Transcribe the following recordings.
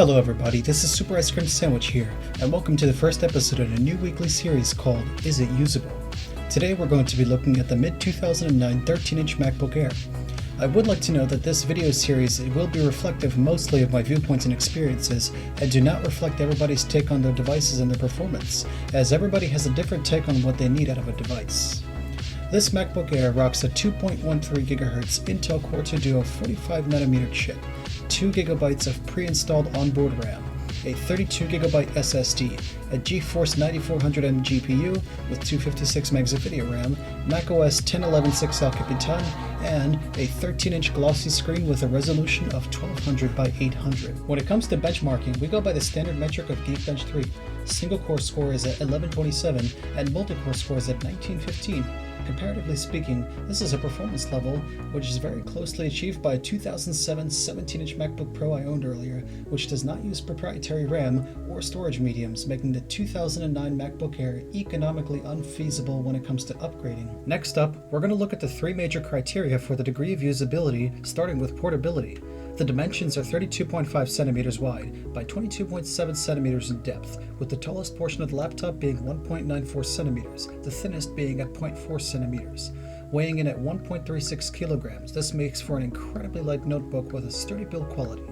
Hello everybody, this is Supericecreamsandwich here, and welcome to the first episode of a new weekly series called Is It Usable? Today we're going to be looking at the mid-2009 13-inch MacBook Air. I would like to note that this video series will be reflective mostly of my viewpoints and experiences, and do not reflect everybody's take on their devices and their performance, as everybody has a different take on what they need out of a device. This MacBook Air rocks a 2.13 GHz Intel Core 2 Duo 45nm chip, 2 GB of pre-installed onboard RAM, a 32 GB SSD, a GeForce 9400M GPU with 256 MB of video RAM, macOS 10.11.6 El Capitan, and a 13-inch glossy screen with a resolution of 1200 by 800. When it comes to benchmarking, we go by the standard metric of Geekbench 3. Single core score is at 1127 and multi-core score is at 1915. Comparatively speaking, this is a performance level which is very closely achieved by a 2007 17-inch MacBook Pro I owned earlier, which does not use proprietary RAM or storage mediums, making the 2009 MacBook Air economically unfeasible when it comes to upgrading. Next up, we're going to look at the three major criteria for the degree of usability, starting with portability. The dimensions are 32.5 centimeters wide by 22.7 centimeters in depth, with the tallest portion of the laptop being 1.94 centimeters, the thinnest being at 0.4 centimeters. Weighing in at 1.36 kilograms, this makes for an incredibly light notebook with a sturdy build quality.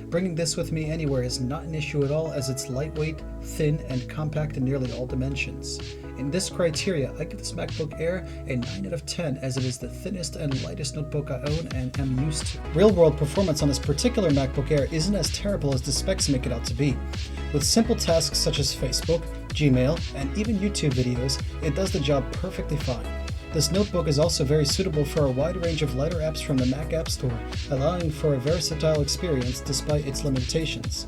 Bringing this with me anywhere is not an issue at all, as it's lightweight, thin, and compact in nearly all dimensions. In this criteria, I give this MacBook Air a 9 out of 10, as it is the thinnest and lightest notebook I own and am used to. Real-world performance on this particular MacBook Air isn't as terrible as the specs make it out to be. With simple tasks such as Facebook, Gmail, and even YouTube videos, it does the job perfectly fine. This notebook is also very suitable for a wide range of lighter apps from the Mac App Store, allowing for a versatile experience despite its limitations.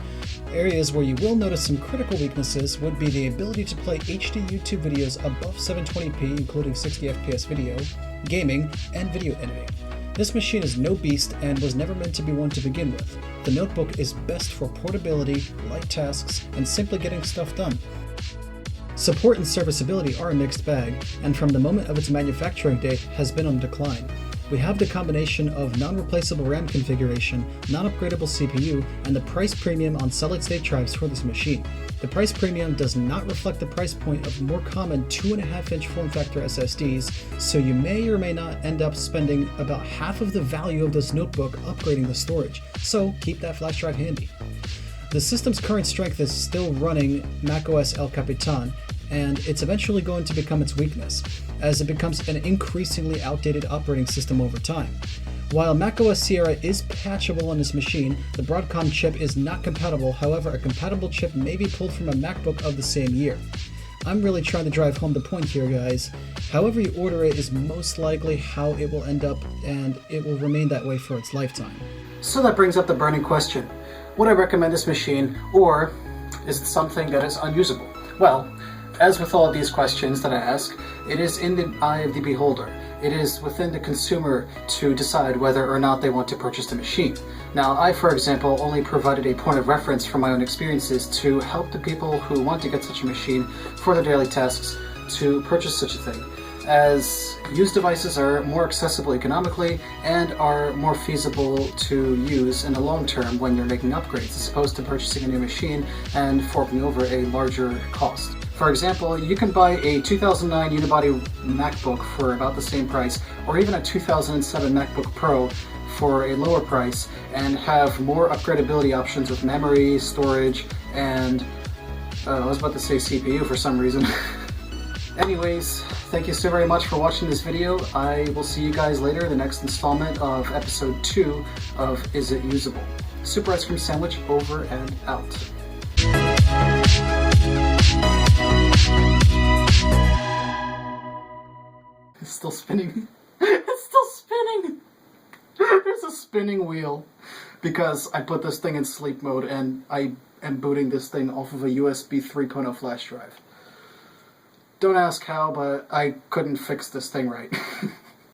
Areas where you will notice some critical weaknesses would be the ability to play HD YouTube videos above 720p, including 60fps video, gaming, and video editing. This machine is no beast and was never meant to be one to begin with. The notebook is best for portability, light tasks, and simply getting stuff done. Support and serviceability are a mixed bag, and from the moment of its manufacturing date has been on decline. We have the combination of non-replaceable RAM configuration, non-upgradable CPU, and the price premium on solid-state drives for this machine. The price premium does not reflect the price point of more common 2.5-inch form factor SSDs, so you may or may not end up spending about half of the value of this notebook upgrading the storage, so keep that flash drive handy. The system's current strength is still running macOS El Capitan, and it's eventually going to become its weakness, as it becomes an increasingly outdated operating system over time. While macOS Sierra is patchable on this machine, the Broadcom chip is not compatible. However, a compatible chip may be pulled from a MacBook of the same year. I'm really trying to drive home the point here, guys. However you order it is most likely how it will end up, and it will remain that way for its lifetime. So that brings up the burning question. Would I recommend this machine, or is it something that is unusable? Well, as with all of these questions that I ask, it is in the eye of the beholder. It is within the consumer to decide whether or not they want to purchase the machine. Now, I, for example, only provided a point of reference from my own experiences to help the people who want to get such a machine for their daily tasks to purchase such a thing, as used devices are more accessible economically and are more feasible to use in the long term when you're making upgrades, as opposed to purchasing a new machine and forking over a larger cost. For example, you can buy a 2009 unibody MacBook for about the same price, or even a 2007 MacBook Pro for a lower price, and have more upgradability options with memory, storage, and I was about to say CPU for some reason. Anyways, thank you so very much for watching this video. I will see you guys later in the next installment of episode 2 of Is It Usable? Supericecreamsandwich over and out. It's still spinning. It's still spinning! There's a spinning wheel because I put this thing in sleep mode and I am booting this thing off of a USB 3.0 flash drive. Don't ask how, but I couldn't fix this thing right.